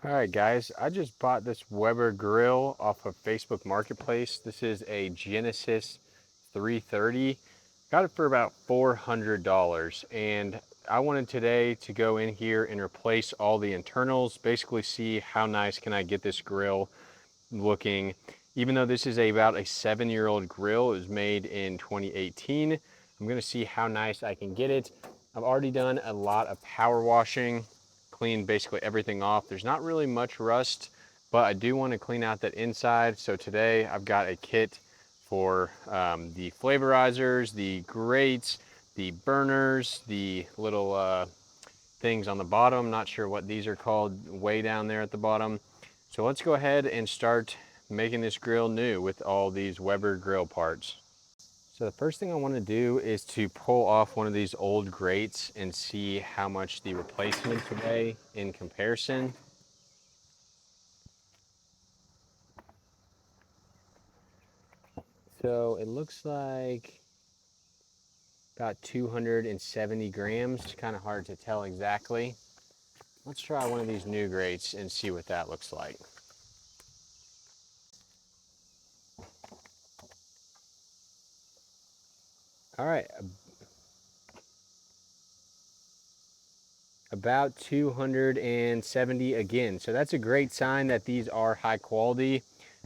All right, guys, I just bought this Weber grill off of Facebook Marketplace. This is a Genesis 330. Got it for about $400. And I wanted today to go in here and replace all the internals, basically see how nice can I get this grill looking. Even though this is about a 7-year-old grill, it was made in 2018. I'm gonna see how nice I can get it. I've already done a lot of power washing, cleaned basically everything off. There's not really much rust, but I do want to clean out that inside. So today I've got a kit for the flavorizers, the grates, the burners, the little things on the bottom. Not sure what these are called, way down there at the bottom. So let's go ahead and start making this grill new with all these Weber grill parts. So the first thing I want to do is to pull off one of these old grates and see how much the replacements weigh in comparison. So it looks like about 270 grams. Kind of hard to tell exactly. Let's try one of these new grates and see what that looks like. All right, about 270 again. So that's a great sign that these are high quality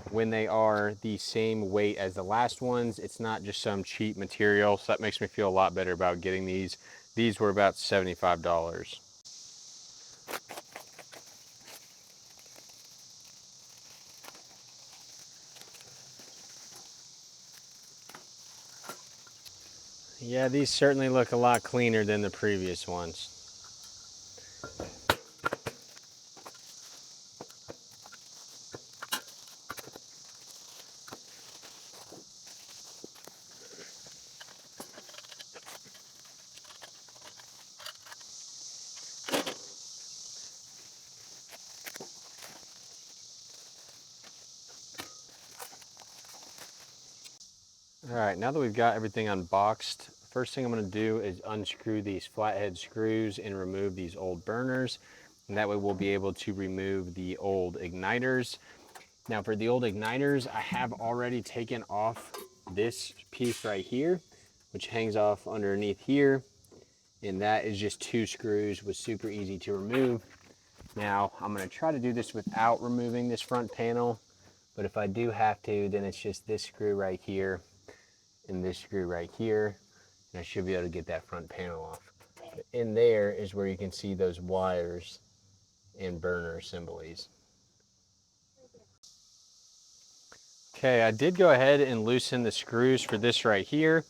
when they are the same weight as the last ones. It's not just some cheap material, so that makes me feel a lot better about getting these. These were about $75. Yeah, these certainly look a lot cleaner than the previous ones. All right, now that we've got everything unboxed, first thing I'm gonna do is unscrew these flathead screws and remove these old burners. And that way we'll be able to remove the old igniters. Now for the old igniters, I have already taken off this piece right here, which hangs off underneath here. And that is just 2 screws, was super easy to remove. Now I'm gonna try to do this without removing this front panel, but if I do have to, then it's just this screw right here and this screw right here, and I should be able to get that front panel off. But in there is where you can see those wires and burner assemblies. Okay, I did go ahead and loosen the screws for this right here.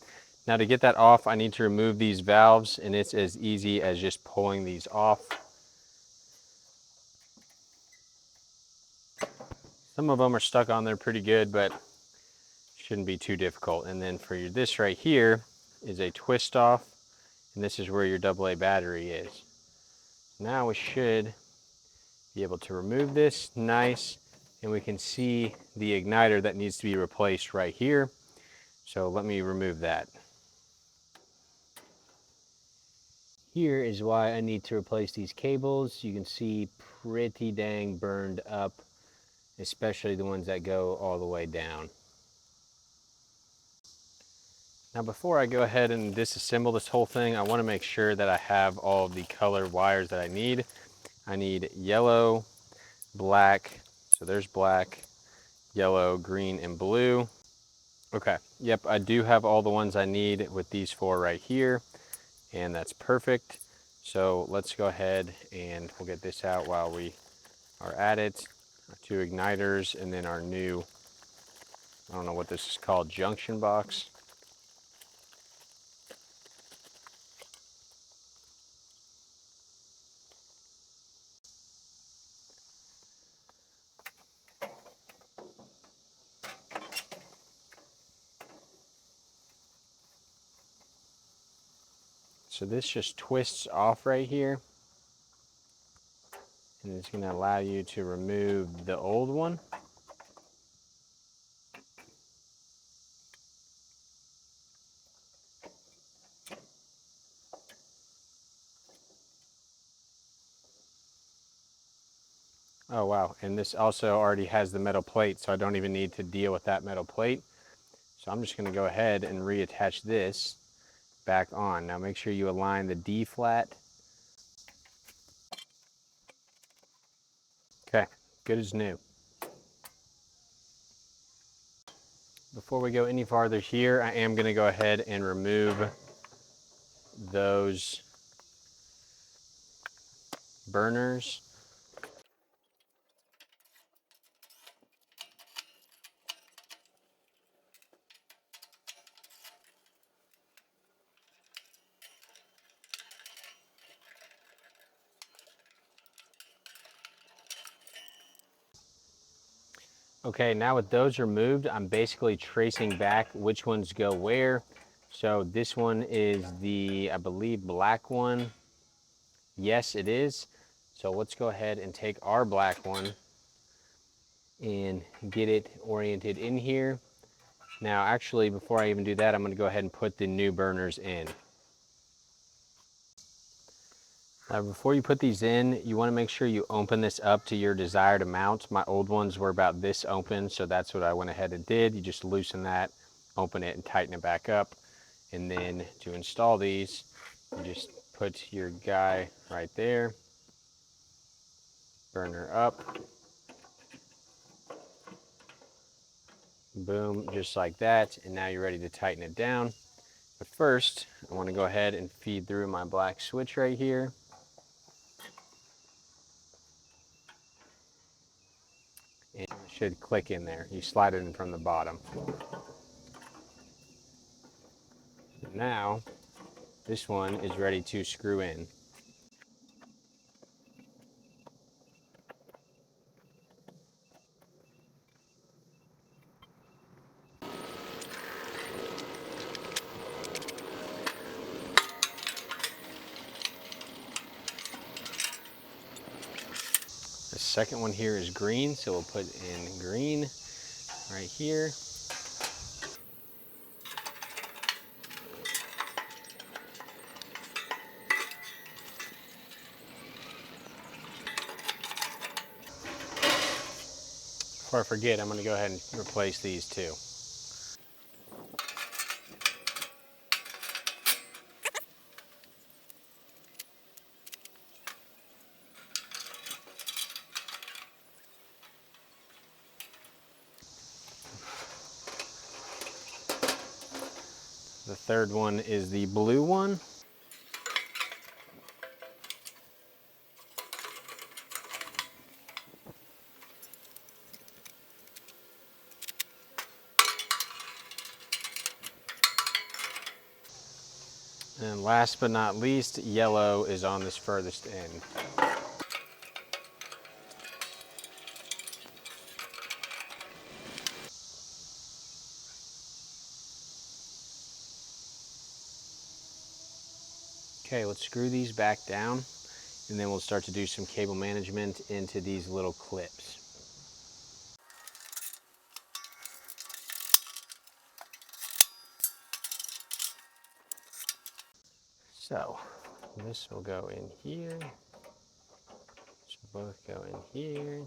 Now to get that off, I need to remove these valves, and it's as easy as just pulling these off. Some of them are stuck on there pretty good, but shouldn't be too difficult. And then for this right here is a twist off, and this is where your AA battery is. Now we should be able to remove this nice, and we can see the igniter that needs to be replaced right here. So let me remove that. Here is why I need to replace these cables. You can see pretty dang burned up, especially the ones that go all the way down. Now before I go ahead and disassemble this whole thing, I want to make sure that I have all of the color wires that I need. I need yellow, black, so there's black, yellow, green, and blue. Okay, yep, I do have all the ones I need with these 4 right here, and that's perfect. So let's go ahead and we'll get this out while we are at it. Our 2 igniters, and then our new, I don't know what this is called, junction box. So this just twists off right here, and it's going to allow you to remove the old one. Oh wow, and this also already has the metal plate, so I don't even need to deal with that metal plate. So I'm just gonna go ahead and reattach this back on. Now make sure you align the D flat. Okay, good as new. Before we go any farther here, I am gonna go ahead and remove those burners. Okay, now with those removed, I'm basically tracing back which ones go where. So this one is the, I believe, black one. Yes, it is. So let's go ahead and take our black one and get it oriented in here. Now, actually, before I even do that, I'm gonna go ahead and put the new burners in. Now, before you put these in, you wanna make sure you open this up to your desired amount. My old ones were about this open, so that's what I went ahead and did. You just loosen that, open it, and tighten it back up. And then to install these, you just put your guy right there, burner up, boom, just like that. And now you're ready to tighten it down. But first, I want to go ahead and feed through my black switch right here. And it should click in there. You slide it in from the bottom. Now, this one is ready to screw in. The second one here is green, so we'll put in green right here. Before I forget, I'm going to go ahead and replace these two. The third one is the blue one. And last but not least, yellow is on this furthest end. Okay, let's screw these back down, and then we'll start to do some cable management into these little clips. So this will go in here. This will both go in here.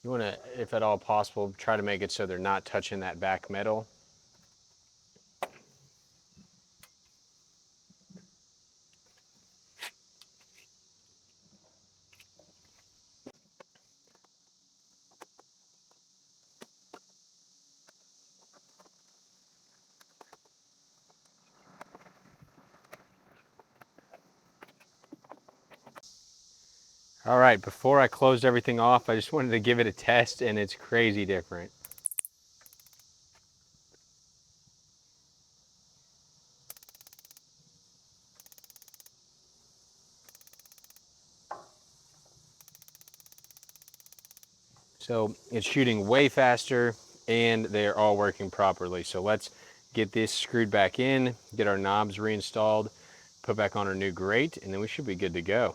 You want to, if at all possible, try to make it so they're not touching that back metal. All right, before I closed everything off, I just wanted to give it a test, and it's crazy different. So it's shooting way faster, and they're all working properly. So let's get this screwed back in, get our knobs reinstalled, put back on our new grate, and then we should be good to go.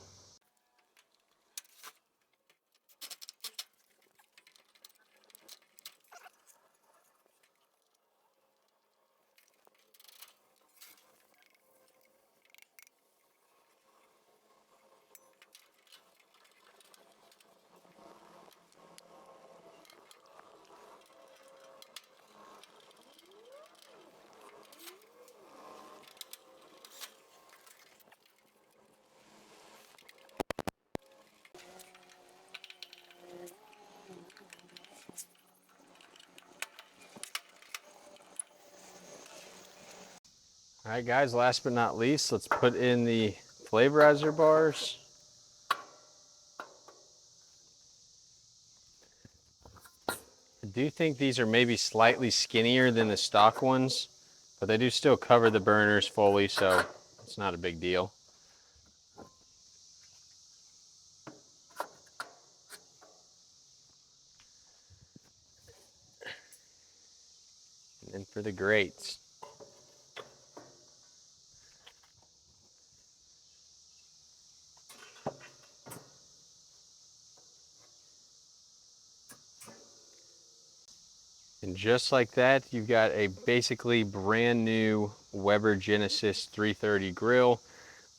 All right, guys, last but not least, let's put in the Flavorizer bars. I do think these are maybe slightly skinnier than the stock ones, but they do still cover the burners fully, so it's not a big deal. And then for the grates. And just like that, you've got a basically brand new Weber Genesis 330 grill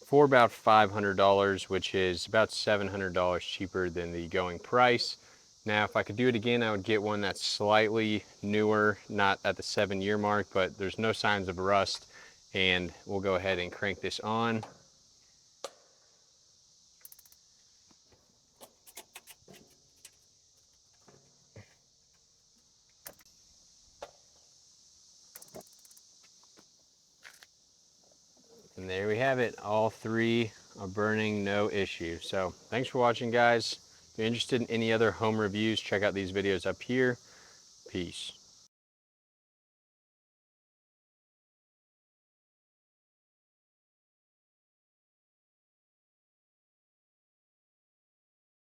for about $500, which is about $700 cheaper than the going price. Now, if I could do it again, I would get one that's slightly newer, not at the 7-year mark, but there's no signs of rust. And we'll go ahead and crank this on. And there we have it. All three are burning, no issue. So thanks for watching, guys. If you're interested in any other home reviews, check out these videos up here. Peace.